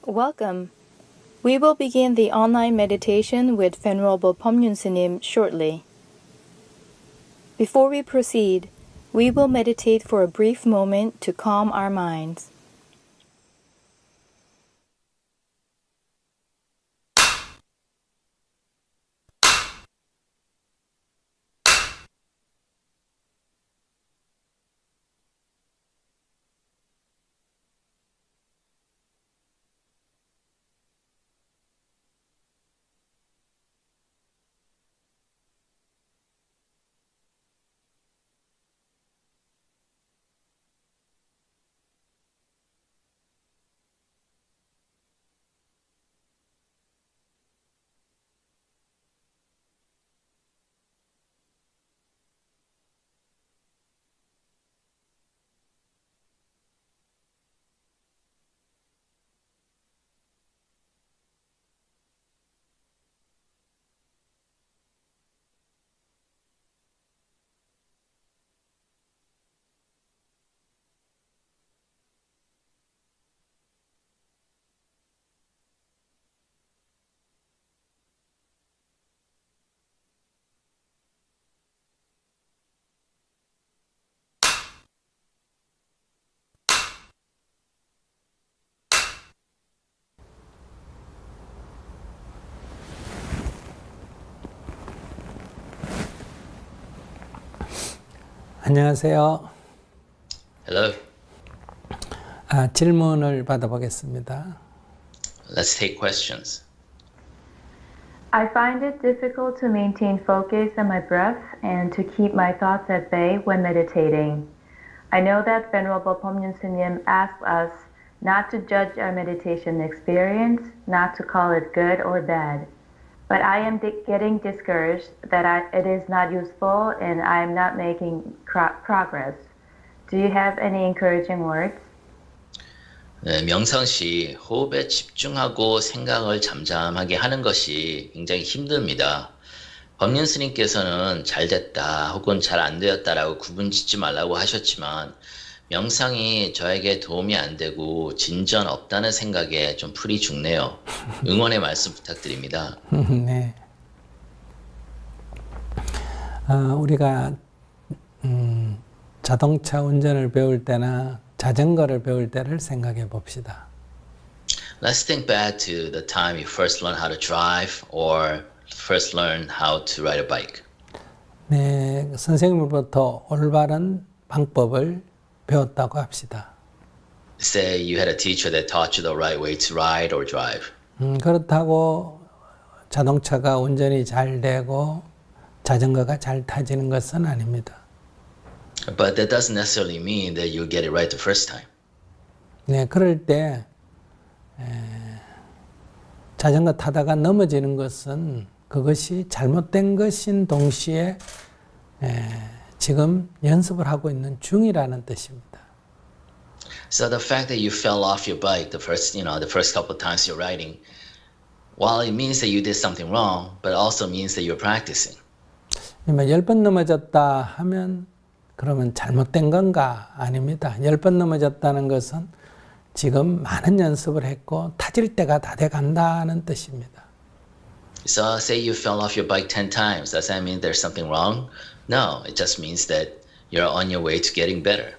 Welcome. We will begin the online meditation with Venerable Pomnyun Sunim shortly. Before we proceed, we will meditate for a brief moment to calm our minds. 안녕하세요. Hello. 질문을 받아보겠습니다. Let's take questions. I find it difficult to maintain focus on my breath and to keep my thoughts at bay when meditating. I know that Venerable Pomnyun Sunim asks us not to judge our meditation experience, not to call it good or bad. But I am getting discouraged that it is not useful and I am not making progress. Do you have any encouraging words? 네, 명상 시 호흡에 집중하고 생각을 잠잠하게 하는 것이 굉장히 힘듭니다. 법륜 스님께서는 잘 됐다 혹은 잘 안 되었다라고 구분짓지 말라고 하셨지만 명상이 저에게 도움이 안 되고 진전 없다는 생각에 좀 풀이 죽네요. 응원의 말씀 부탁드립니다. 네. 우리가 자동차 운전을 배울 때나 자전거를 배울 때를 생각해 봅시다. Let's think back to the time you first learned how to drive or first learned how to ride a bike. 네, 선생님으로부터 올바른 방법을 배웠다고 합시다. Say you had a teacher that taught you the right way to ride or drive. 그렇다고 자동차가 운전이 잘 되고 자전거가 잘 타지는 것은 아닙니다. But that doesn't necessarily mean that you'll get it right the first time. 네, 그럴 때 자전거 타다가 넘어지는 것은 그것이 잘못된 것인 동시에 지금 연습을 하고 있는 중이라는 뜻입니다. So the fact that you fell off your bike the first couple of times you're riding, while it means that you did something wrong, but also means that you're practicing. 10번 넘어졌다 하면 그러면 잘못된 건가? 아닙니다. 10번 넘어졌다는 것은 지금 많은 연습을 했고 타질 때가 다 돼 간다는 뜻입니다. So say you fell off your bike 10 times. Does that mean there's something wrong? No, it just means that you're on your way to getting better.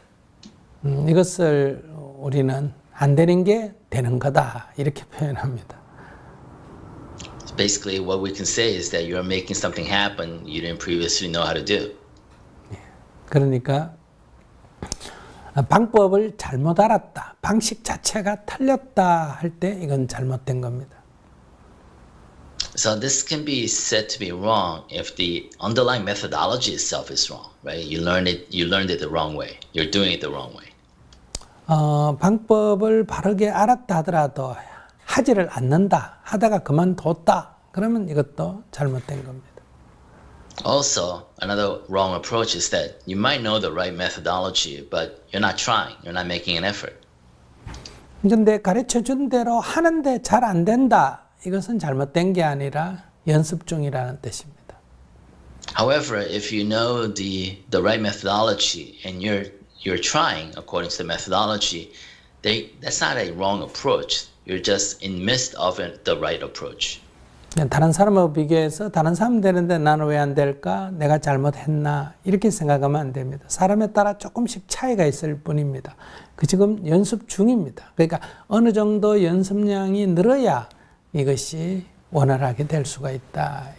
이것을 우리는 안 되는 게 되는 거다 이렇게 표현합니다. Basically, what we can say is that you're making something happen you didn't previously know how to do. 그러니까 방법을 잘못 알았다, 방식 자체가 틀렸다 할 때 이건 잘못된 겁니다. So this can be said to be wrong if the underlying methodology itself is wrong, right? You learned it the wrong way. You're doing it the wrong way. 방법을 바르게 알았다 하더라도 하지를 않는다, 하다가 그만뒀다, 그러면 이것도 잘못된 겁니다. Also, another wrong approach is that you might know the right methodology, but you're not trying. You're not making an effort. 그런데 가르쳐 준 대로 하는데 잘 안 된다. 이것은 잘못된 게 아니라 연습 중이라는 뜻입니다. However, if you know the right methodology and you're trying according to the methodology, that's not a wrong approach. You're just in midst of the right approach. 다른 사람하고 비교해서 다른 사람 되는데 나는 왜 안 될까? 내가 잘못했나? 이렇게 생각하면 안 됩니다. 사람에 따라 조금씩 차이가 있을 뿐입니다. 그 지금 연습 중입니다. 그러니까 어느 정도 연습량이 늘어야 이것이 원활하게 될 수가 있다.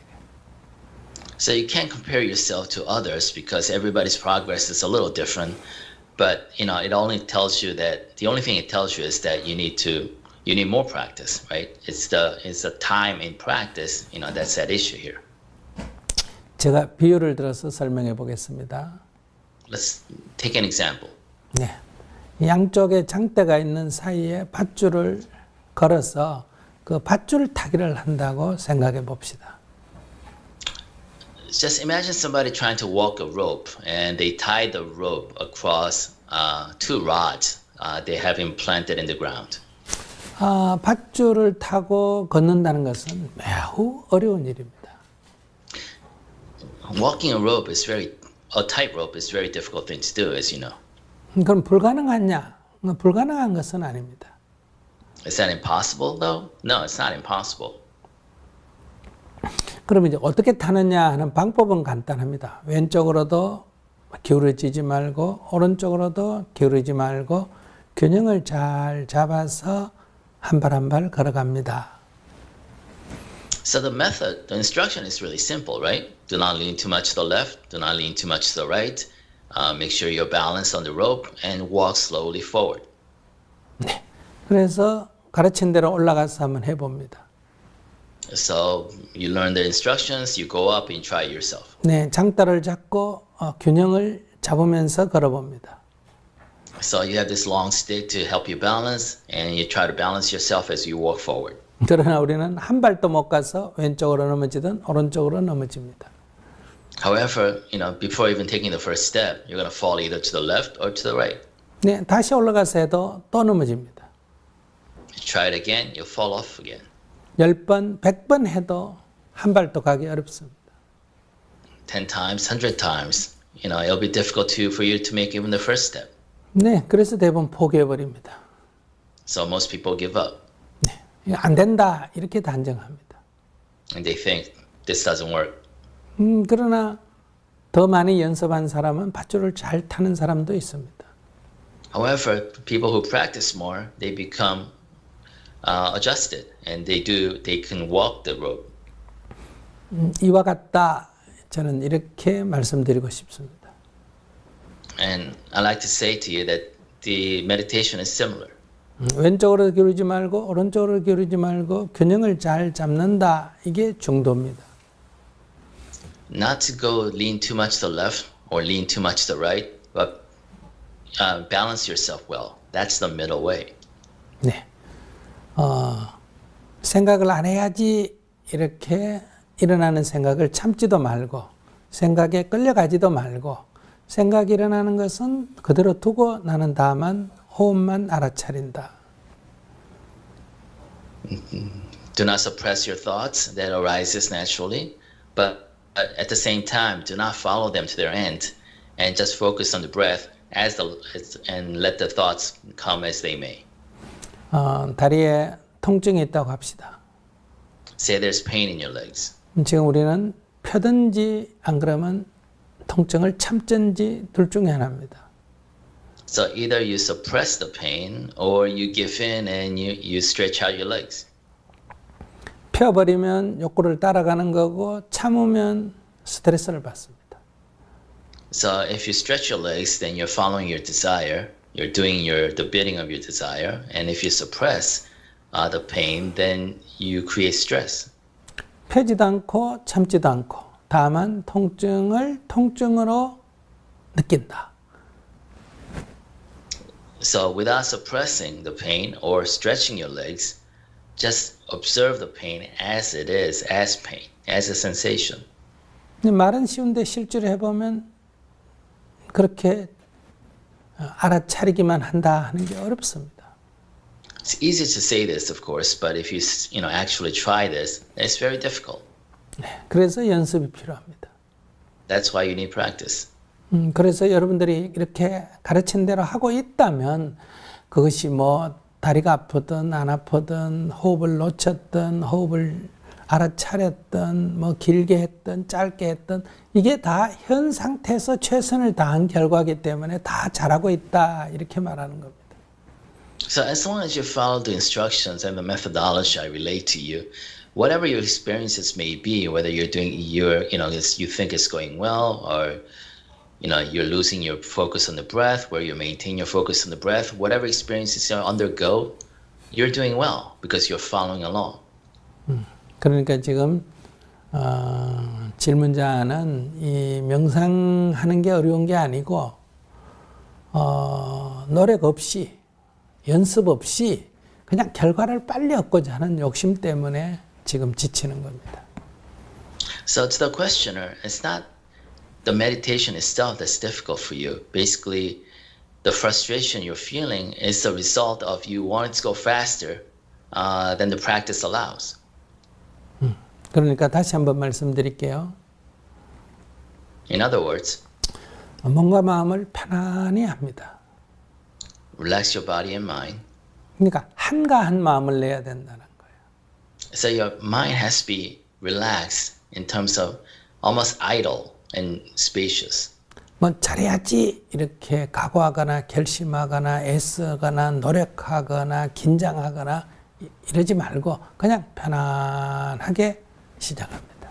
So you can't compare yourself to others because everybody's progress is a little different. But it only tells you that the only thing it tells you is that you need more practice, right? It's the time in practice, that's at issue here. 제가 비유를 들어서 설명해 보겠습니다. Let's take an example. 네, 양쪽에 장대가 있는 사이에 밧줄을 걸어서 그 밧줄 타기를 한다고 생각해 봅시다. Just imagine somebody trying to walk a rope and they tie the rope across two rods they have implanted in the ground. 밧줄을 타고 걷는다는 것은 매우 어려운 일입니다. Walking a tightrope is very difficult thing to do, as you know. 그럼 불가능하냐? 불가능한 것은 아닙니다. Is that impossible though? No, it's not impossible. 그럼 이제 어떻게 타느냐 하는 방법은 간단합니다. 왼쪽으로도 기울어지지 말고 오른쪽으로도 기울이지 말고 균형을 잘 잡아서 한 발 한 발 걸어갑니다. So the instruction is really simple, right? Do not lean too much to the left, do not lean too much to the right. Make sure you're balanced on the rope and walk slowly forward. 네, 그래서 가르친 대로 올라가서 한번 해봅니다. So you learn the instructions, you go up and try yourself. 네, 장대를 잡고 균형을 잡으면서 걸어봅니다. So you have this long stick to help you balance, and you try to balance yourself as you walk forward. 그러나 우리는 한 발도 못 가서 왼쪽으로 넘어지든 오른쪽으로 넘어집니다. However, before even taking the first step, you're going to fall either to the left or to the right. 네, 다시 올라가서 해도 또 넘어집니다. You try it again, you'll fall off again. 10번, 100번 해도 한 발도 가기 어렵습니다. 10 times, 100 times, it'll be difficult for you to make even the first step. 네, 그래서 대부분 포기해버립니다. So most people give up. 네, 안 된다 이렇게 단정합니다. And they think this doesn't work. 그러나 더 많이 연습한 사람은 밧줄을 잘 타는 사람도 있습니다. However, people who practice more, they become adjusted, and they can walk the rope. 이와 같다 저는 이렇게 말씀드리고 싶습니다. And I like to say to you that the meditation is similar. 왼쪽으로 기울이지 말고 오른쪽으로 기울이지 말고 균형을 잘 잡는다. 이게 중도입니다. Not to go lean too much to the left or lean too much to the right, but balance yourself well. That's the middle way. 네, 생각을 안 해야지 이렇게 일어나는 생각을 참지도 말고 생각에 끌려가지도 말고 생각이 일어나는 것은 그대로 두고 나는 다만 호흡만 알아차린다. Do not suppress your thoughts that arises naturally, but at the same time, do not follow them to their end, and just focus on the breath and let the thoughts come as they may. 다리에 통증이 있다고 합시다. Say there's pain in your legs. 지금 우리는 펴든지 안 그러면 통증을 참든지 둘 중에 하나입니다. So either you suppress the pain or you give in and you stretch out your legs. 펴버리면 욕구를 따라가는 거고 참으면 스트레스를 받습니다. So if you stretch your legs, then you're following your desire. You're doing the bidding of your desire. And if you suppress the pain, then you create stress. 펴지도 않고 참지도 않고 다만 통증을 통증으로 느낀다. So without suppressing the pain or stretching your legs, just observe the pain as it is, as pain, as a sensation. 말은 쉬운데 실제로 해보면 그렇게 알아차리기만 한다 하는 게 어렵습니다. It's easy to say this, of course, but if you actually try this, it's very difficult. 네, 그래서 연습이 필요합니다. That's why you need practice. 그래서 여러분들이 이렇게 가르친 대로 하고 있다면 그것이 뭐 다리가 아프든 안 아프든 호흡을 놓쳤든 호흡을 알아차렸든 뭐 길게 했든 짧게 했든 이게 다 현 상태에서 최선을 다한 결과이기 때문에 다 잘하고 있다 이렇게 말하는 겁니다. So as long as you follow the instructions and the methodology I relate to you, whatever your experiences may be, whether you're doing you think it's going well, or you're losing your focus on the breath, where you maintain your focus on the breath, whatever experiences you undergo, you're doing well because you're following along. 그러니까 지금 질문자는 이 명상하는 게 어려운 게 아니고 노력 없이 연습 없이 그냥 결과를 빨리 얻고자 하는 욕심 때문에 지금 지치는 겁니다. So to the questioner, it's not the meditation itself that's difficult for you. Basically, the frustration you're feeling is the result of you wanting to go faster than the practice allows. 그러니까 다시 한번 말씀드릴게요. In other words, 몸과 마음을 편안히 합니다. relax your body and mind. 그러니까 한가한 마음을 내야 된다는 거예요. So your mind has to be relaxed in terms of almost idle and spacious. 뭐 잘해야지 이렇게 각오하거나 결심하거나 애쓰거나 노력하거나 긴장하거나 이러지 말고 그냥 편안하게 시작합니다.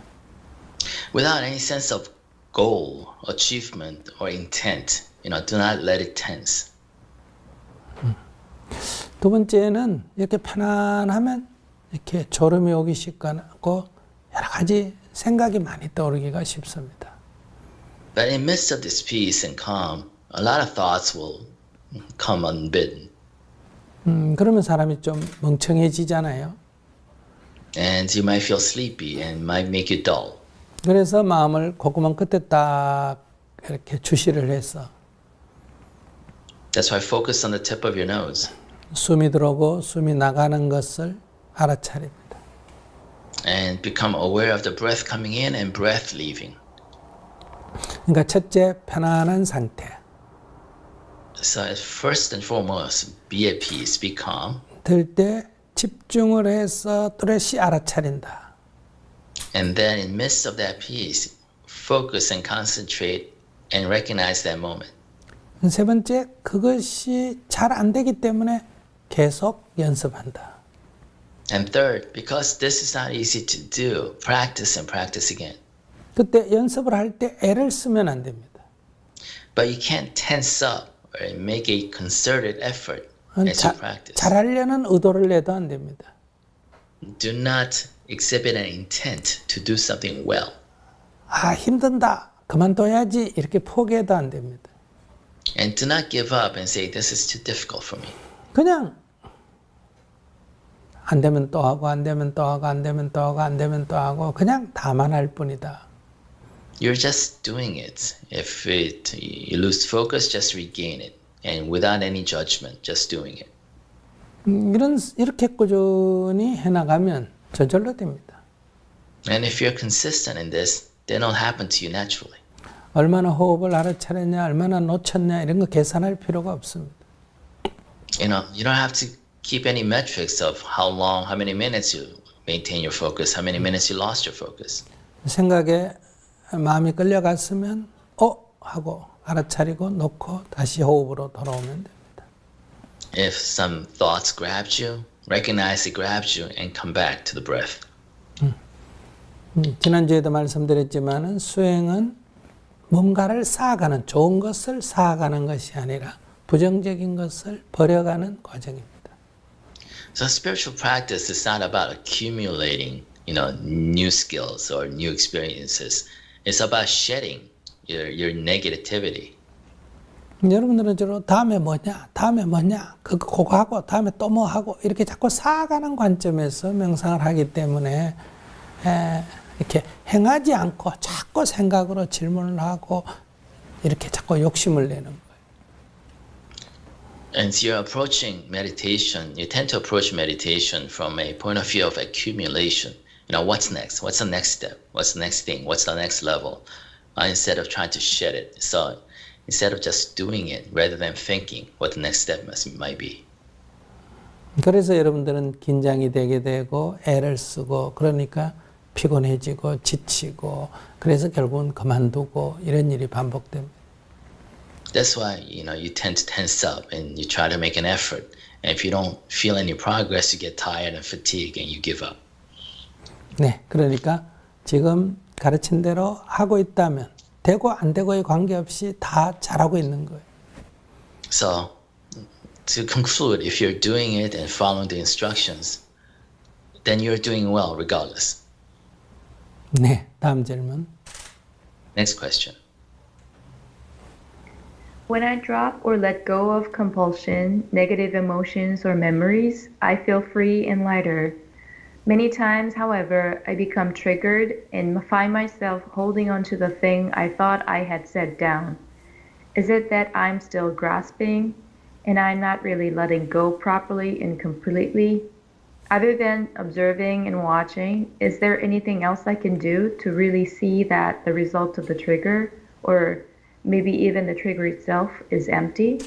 Without any sense of goal, achievement, or intent, do not let it tense. 두 번째는 이렇게 편안하면 이렇게 졸음이 오기 쉽고 여러 가지 생각이 많이 떠오르기가 쉽습니다. But in midst of this peace and calm, a lot of thoughts will come unbidden. 그러면 사람이 좀 멍청해지잖아요. And you might feel sleepy and might make you dull. 그래서 마음을 콧구멍 끝에 딱 이렇게 주시를 해서 That's why focus on the tip of your nose. 숨이 들어오고 숨이 나가는 것을 알아차립니다. And become aware of the breath coming in and breath leaving. 그러니까 첫째, 편안한 상태. So first and foremost, be at peace, be calm. 들 때 집중을 해서 또렷이 알아차린다. And then in midst of that peace, focus and concentrate and recognize that moment. 세 번째, 그것이 잘 안 되기 때문에 계속 연습한다. And third, because this is not easy to do, practice and practice again. 그때 연습을 할 때 애를 쓰면 안 됩니다. But you can't tense up or make a concerted effort as you practice. 잘하려는 의도를 내도 안 됩니다. Do not exhibit an intent to do something well. 아, 힘든다. 그만둬야지. 이렇게 포기해도 안 됩니다. And do not give up and say, this is too difficult for me. 그냥 안 되면 또 하고 안 되면 또 하고 안 되면 또 하고 안 되면 또 하고 그냥 다만 할 뿐이다. You're just doing it. If you lose focus, just regain it. And without any judgment, just doing it. 이렇게 꾸준히 해나가면 저절로 됩니다. And if you're consistent in this, then it'll happen to you naturally. 얼마나 호흡을 알아차렸냐, 얼마나 놓쳤냐 이런 거 계산할 필요가 없습니다. You don't have to keep any metrics of how many minutes you maintain your focus, how many minutes you lost your focus. 생각에 마음이 끌려갔으면 하고 알아차리고 놓고 다시 호흡으로 돌아오면 됩니다. If some thoughts grabbed you, recognize it grabbed you and come back to the breath. 지난주에도 말씀드렸지만은 수행은 뭔가를 쌓아가는 좋은 것을 쌓아가는 것이 아니라 부정적인 것을 버려가는 과정입니다. So spiritual practice is not about accumulating, new skills or new experiences. It's about shedding your negativity. 여러분들은 주로 다음에 뭐냐, 그거 하고 다음에 또 뭐 하고 이렇게 자꾸 쌓아가는 관점에서 명상을 하기 때문에 이렇게 행하지 않고 자꾸 생각으로 질문을 하고 이렇게 자꾸 욕심을 내는 거예요. And you're approaching meditation, you tend to approach meditation from a point of view of accumulation. What's next? What's the next step? What's the next thing? What's the next level? Instead of trying to shed it. So instead of just doing it, rather than thinking what the next step might be. 그래서 여러분들은 긴장이 되게 되고 애를 쓰고 그러니까 피곤해지고 지치고 그래서 결국은 그만두고 이런 일이 반복됩니다. That's why you tend to tense up and you try to make an effort. And if you don't feel any progress, you get tired and fatigued and you give up. 네, 그러니까 지금 가르친 대로 하고 있다면 되고 안 되고에 관계없이 다 잘하고 있는 거예요. So, to conclude, if you're doing it and following the instructions, then you're doing well regardless. 네, 다음 질문. Next question. When I drop or let go of compulsion, negative emotions, or memories, I feel free and lighter. Many times, however, I become triggered and find myself holding on to the thing I thought I had set down. Is it that I'm still grasping and I'm not really letting go properly and completely? Other than observing and watching, is there anything else I can do to really see that the result of the trigger, or maybe even the trigger itself, is empty?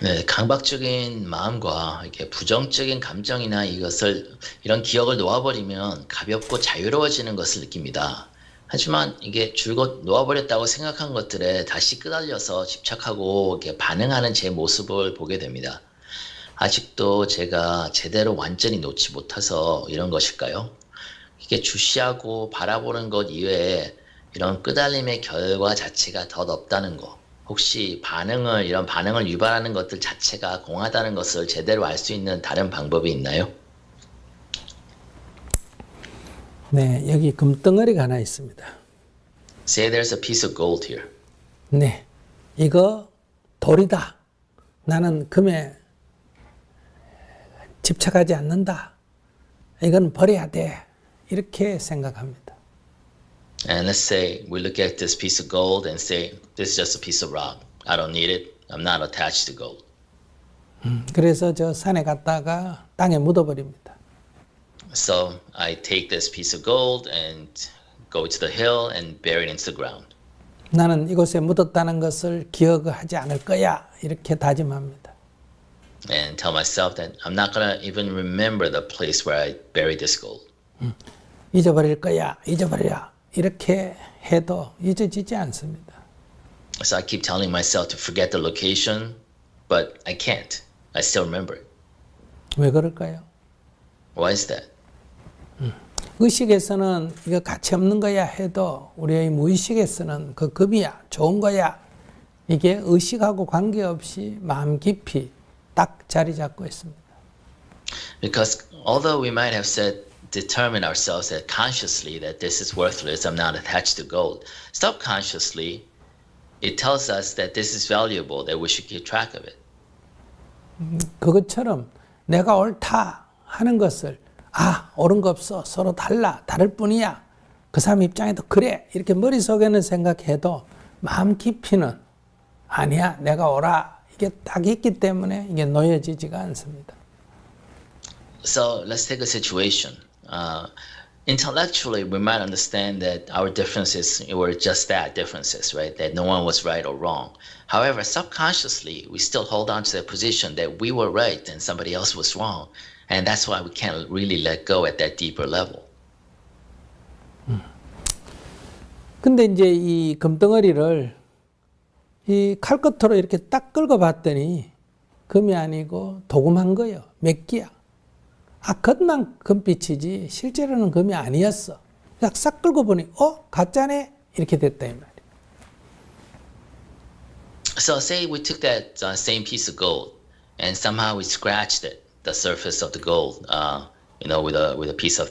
네, 강박적인 마음과 이렇게 부정적인 감정이나 이런 기억을 놓아버리면 가볍고 자유로워지는 것을 느낍니다. 하지만 이게 줄곧 놓아버렸다고 생각한 것들에 다시 끄달려서 집착하고 이렇게 반응하는 제 모습을 보게 됩니다. 아직도 제가 제대로 완전히 놓지 못해서 이런 것일까요? 이게 주시하고 바라보는 것 이외에 이런 끄달림의 결과 자체가 더 없다는 것, 혹시 이런 반응을 유발하는 것들 자체가 공하다는 것을 제대로 알 수 있는 다른 방법이 있나요? 네, 여기 금덩어리가 하나 있습니다. Say there's a piece of gold here. 네, 이거 돌이다. 나는 금에 집착하지 않는다. 이건 버려야 돼. 이렇게 생각합니다. And let's say we look at this piece of gold and say, this is just a piece of rock. I don't need it. I'm not attached to gold. 그래서 저 산에 갔다가 땅에 묻어버립니다. So I take this piece of gold and go to the hill and bury it into the ground. 나는 이곳에 묻었다는 것을 기억하지 않을 거야. 이렇게 다짐합니다. And tell myself that I'm not going to even remember the place where I buried this gold. 잊어버릴 거야. 잊어버려. 이렇게 해도 잊어지지 않습니다. So I keep telling myself to forget the location, but I can't. I still remember it. 왜 그럴까요? Why is that? 의식에서는 이거 가치 없는 거야 해도 우리의 무의식에서는 그 급이야, 좋은 거야. 이게 의식하고 관계없이 마음 깊이 딱 자리 잡고 있습니다. Because although we might have determined ourselves that consciously that this is worthless, I'm not attached to gold, subconsciously it tells us that this is valuable, that we should keep track of it. 그것처럼 내가 옳다 하는 것을 옳은 거 없어. 서로 다를 뿐이야. 그 사람 입장에도 그래. 이렇게 머릿속에는 생각해도 마음 깊이는 아니야. 내가 옳아. 이게 딱 있기 때문에 이게 놓여지지가 않습니다. So let's take a situation. Intellectually, we might understand that our differences were just that, differences, right? That no one was right or wrong. However, subconsciously, we still hold on to the position that we were right and somebody else was wrong. And that's why we can't really let go at that deeper level. 근데 이제 이 금덩어리를 이 칼끝으로 이렇게 딱 긁어 봤더니 금이 아니고 도금한 거예요. 맥기야. 겉난 금빛이지 실제로는 금이 아니었어. 싹 긁어 보니 가짜네? 이렇게 됐다 이 말이야. So say we took that same piece of gold and somehow we scratched it, the surface of the gold, with a piece of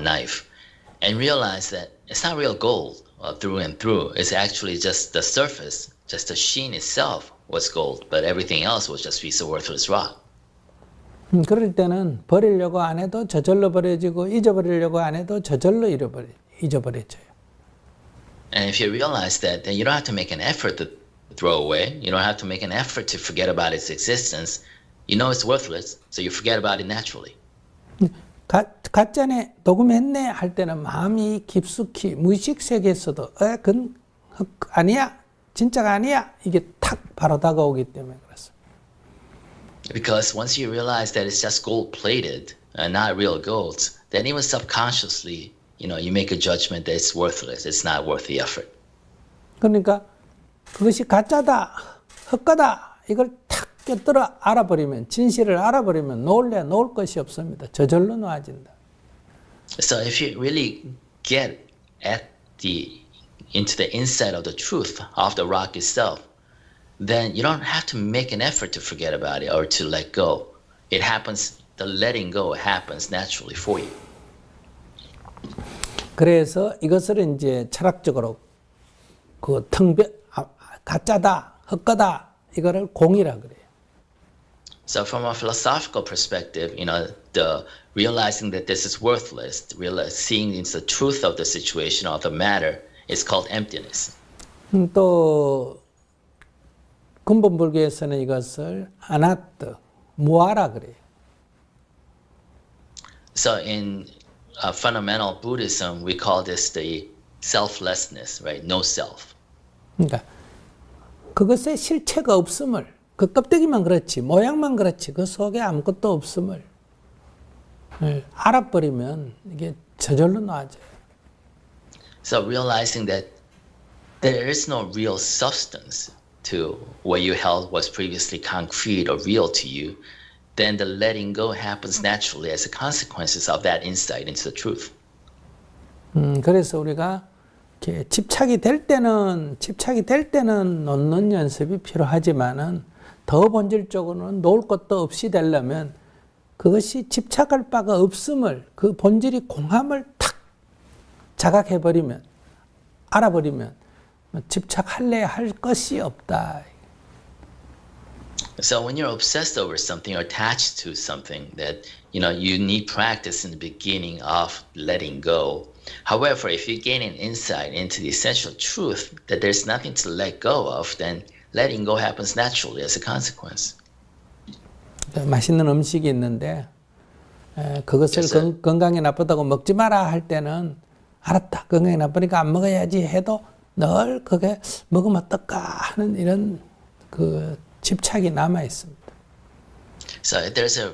knife, and realized that it's not real gold through and through. It's actually just the surface, just the sheen itself was gold, but everything else was just a piece of worthless rock. 그럴 때는 버리려고 안 해도 저절로 버려지고 잊어버리려고 안 해도 저절로 잊어버려져요. And if you realize that, then you don't have to make an effort to throw away. You don't have to make an effort to forget about its existence. You know it's worthless, so you forget about it naturally. 가짜네, 녹음했네 할 때는 마음이 깊숙이 무의식 세계에서도 그건 아니야, 진짜가 아니야 이게 탁 바로 다가오기 때문에 그렇습니다. Because once you realize that it's just gold-plated and not real gold, then even subconsciously, you make a judgment that it's worthless. It's not worth the effort. 그러니까 그것이 가짜다, 헛가다 이걸 탁 꿰뚫어 알아버리면, 진실을 알아버리면 놓을 것이 없습니다. 저절로 놓아진다. So if you really get into the inside of the truth of the rock itself, then you don't have to make an effort to forget about it or to let go. It happens, the letting go happens naturally for you. 그래서 이것을 이제 철학적으로 그 가짜다, 헛가다 이거를 공이라 그래요. So from a philosophical perspective, the realizing that this is worthless, seeing into the truth of the situation or the matter is called emptiness. 또 근본 불교에서는 이것을 아나뜨, 무아라 그래요. So in fundamental Buddhism, we call this the selflessness, right? No self. 그러니까 그것의 실체가 없음을, 그 껍데기만 그렇지, 모양만 그렇지, 그 속에 아무것도 없음을 알아버리면 이게 저절로 놔져요. So realizing that there is no real substance to what you held was previously concrete or real to you, then the letting go happens naturally as a consequence of that insight into the truth. 그래서 우리가 이렇게 집착이 될 때는 놓는 연습이 필요하지만은 더 본질적으로는 놓을 것도 없이 되려면 그것이 집착할 바가 없음을, 그 본질이 공함을 탁 자각해버리면, 알아버리면 집착할래 할 것이 없다. So when you're obsessed over something or attached to something, that you need practice in the beginning of letting go. However, if you gain an insight into the essential truth that there's nothing to let go of, then letting go happens naturally as a consequence. 맛있는 음식이 있는데 그것을 건강에 나쁘다고 먹지 마라 할 때는 알았다, 건강에 나쁘니까 안 먹어야지 해도 늘 그게 먹으면 어떨까 하는 이런 그 집착이 남아 있습니다. So there's a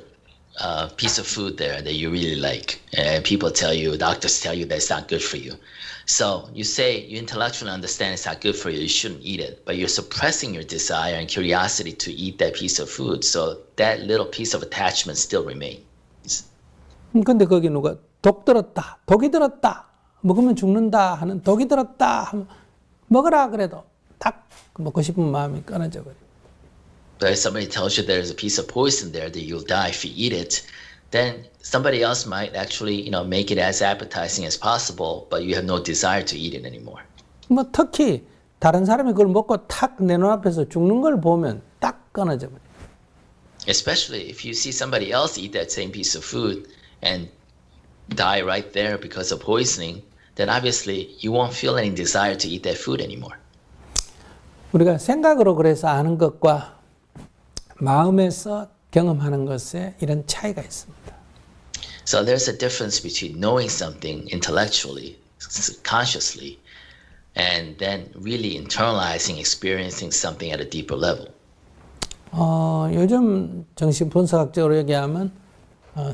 piece of food there that you really like, and people tell you, doctors tell you that it's not good for you. So you say you intellectually understand it's not good for you, you shouldn't eat it, but you're suppressing your desire and curiosity to eat that piece of food, so that little piece of attachment still remains. 근데 거기 누가 독이 들었다, 먹으면 죽는다 하는 독이 들었다 하면 먹으라 그래도 딱 먹고 싶은 마음이 끊어져 버려. But if somebody tells you there's a piece of poison there that you'll die if you eat it, then somebody else might actually, make it as appetizing as possible, but you have no desire to eat it anymore. 뭐 특히 다른 사람이 그걸 먹고 탁 내 눈앞에서 죽는 걸 보면 딱 끊어져 버려. Especially if you see somebody else eat that same piece of food and die right there because of poisoning, then obviously you won't feel any desire to eat that food anymore. 우리가 생각으로 그래서 아는 것과 마음에서 경험하는 것에 이런 차이가 있습니다. So there's a difference between knowing something intellectually, consciously, and then really internalizing, experiencing something at a deeper level. 요즘 정신 분석학적으로 얘기하면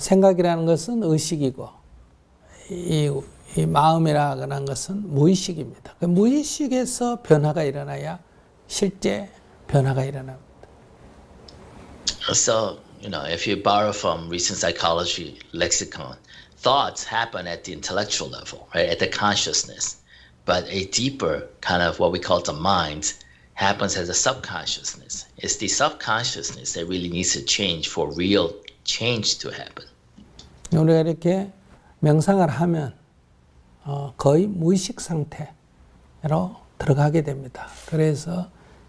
생각이라는 것은 의식이고 이 마음이라는 것은 무의식입니다. 그 무의식에서 변화가 일어나야 실제 변화가 일어납니다. So, if you borrow from recent psychology lexicon, thoughts happen at the intellectual level, right, at the consciousness. But a deeper kind of what we call the mind happens as a subconsciousness. It's the subconsciousness that really needs to change for real change to happen. 우리가 이렇게 명상을 하면 거의 무의식 상태로 들어가게 됩니다. 그래서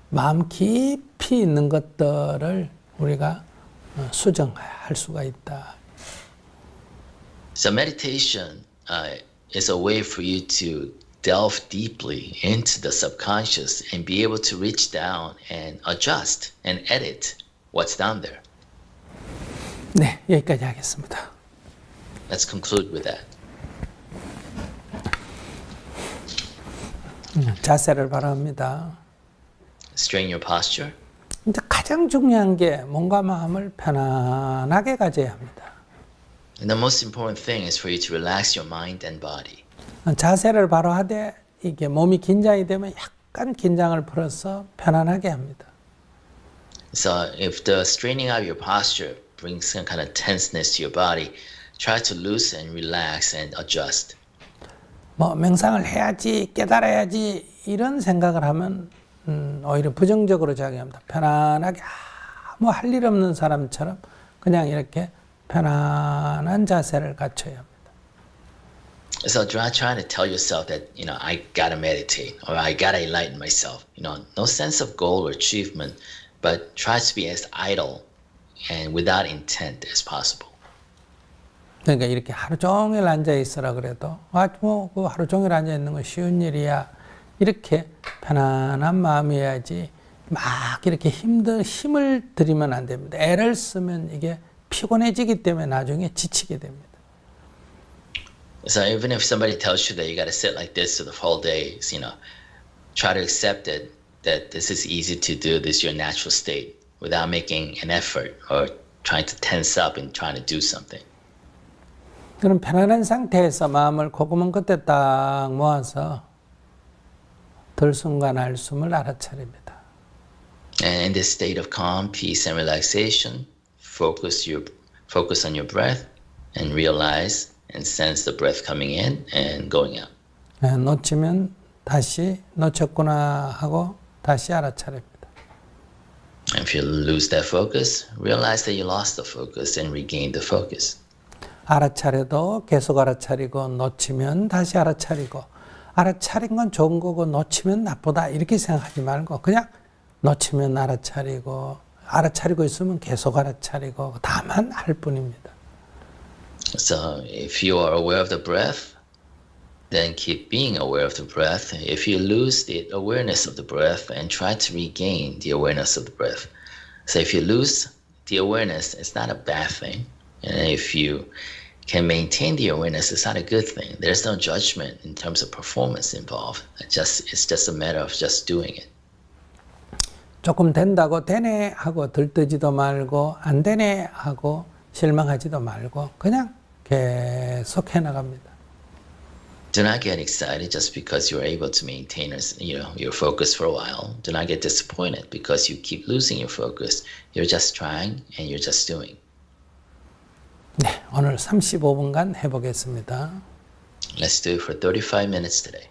마음 깊이 있는 것들을 우리가 수정할 수가 있다. So meditation is a way for you to delve deeply into the subconscious and be able to reach down and adjust and edit what's down there. 네, 여기까지 하겠습니다. Let's conclude with that. 자세를 바랍니다. Straighten your posture. 이제 가장 중요한 게 몸과 마음을 편안하게 가져야 합니다. And the most important thing is for you to relax your mind and body. 자세를 바로 하되 이게 몸이 긴장이 되면 약간 긴장을 풀어서 편안하게 합니다. So if the straining out your posture brings some kind of tenseness to your body, try to loosen, relax, and adjust. 뭐 명상을 해야지, 깨달아야지 이런 생각을 하면 오히려 부정적으로 작용합니다. 편안하게 아무 할 일 없는 사람처럼 그냥 이렇게 편안한 자세를 갖춰야 합니다. So try to tell yourself that, I gotta meditate or I gotta enlighten myself. No sense of goal or achievement, but try to be as idle and without intent as possible. 그러니까 이렇게 하루 종일 앉아 있으라 그래도 그 하루 종일 앉아 있는 건 쉬운 일이야. 이렇게 편안한 마음이어야지 막 이렇게 힘을 들이면 안 됩니다. 애를 쓰면 이게 피곤해지기 때문에 나중에 지치게 됩니다. So even if somebody tells you that you got to sit like this for the whole day, try to accept it that this is easy to do, this is your natural state, without making an effort or trying to tense up and trying to do something. 그럼 편안한 상태에서 마음을 콧구멍 끝에 딱 모아서 들숨과 날숨을 알아차립니다. And in this state of calm, peace, and relaxation, focus on your breath and realize and sense the breath coming in and going out. 놓치면 다시 놓쳤구나 하고 다시 알아차립니다. And if you lose that focus, realize that you lost the focus and regain the focus. 알아차려도 계속 알아차리고 놓치면 다시 알아차리고 알아차린 건 좋은 거고 놓치면 나쁘다 이렇게 생각하지 말고 그냥 놓치면 알아차리고 있으면 계속 알아차리고 다만 할 뿐입니다. So if you are aware of the breath, then keep being aware of the breath. If you lose the awareness of the breath, and try to regain the awareness of the breath. So if you lose the awareness, it's not a bad thing. And if you can maintain the awareness, it's not a good thing. There's no judgment in terms of performance involved. It's just a matter of just doing it. 조금 된다고 되네 하고 들뜨지도 말고 안 되네 하고 실망하지도 말고 그냥 계속 해나갑니다. Do not get excited just because you're able to maintain your focus for a while. Do not get disappointed because you keep losing your focus. You're just trying and you're just doing. 네, 오늘 35분간 해보겠습니다. Let's do it for 35 minutes today.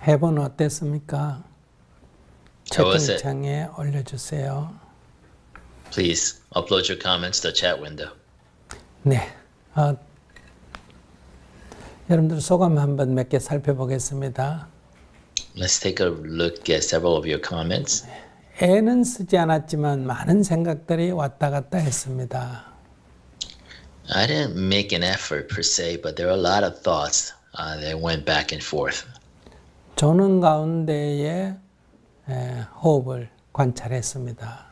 해본 어땠습니까? How was it? 채팅창에 올려주세요. Please upload your comments to the chat window. 네, 여러분들 소감 한번 몇 개 살펴보겠습니다. Let's take a look at several of your comments. 애는 쓰지 않았지만 많은 생각들이 왔다 갔다 했습니다. I didn't make an effort per se, but there were a lot of thoughts that went back and forth. 조는 가운데에 호흡을 관찰했습니다.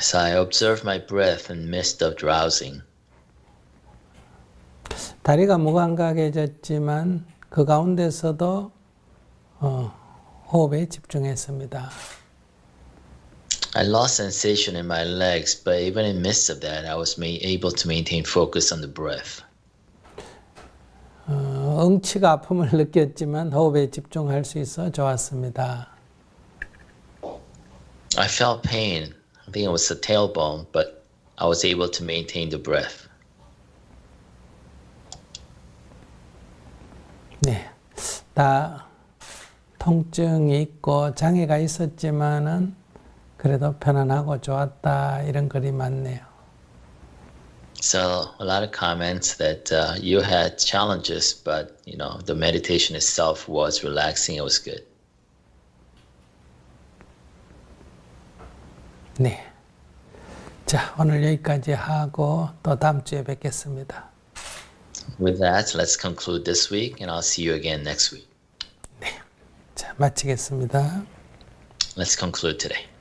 So I observed my breath in the midst of drowsing. 다리가 무감각해졌지만 그 가운데서도 호흡에 집중했습니다. I lost sensation in my legs, but even in the midst of that, I was able to maintain focus on the breath. 응치가 아픔을 느꼈지만 호흡에 집중할 수 있어 좋았습니다. I felt pain. I think it was the tailbone, but I was able to maintain the breath. 네, 다 통증이 있고 장애가 있었지만은 그래도 편안하고 좋았다 이런 글이 많네요. So a lot of comments that you had challenges, but you know the meditation itself was relaxing. It was good. 네, 자 오늘 여기까지 하고 또 다음 주에 뵙겠습니다. With that, let's conclude this week, and I'll see you again next week. 네, 자 마치겠습니다. Let's conclude today.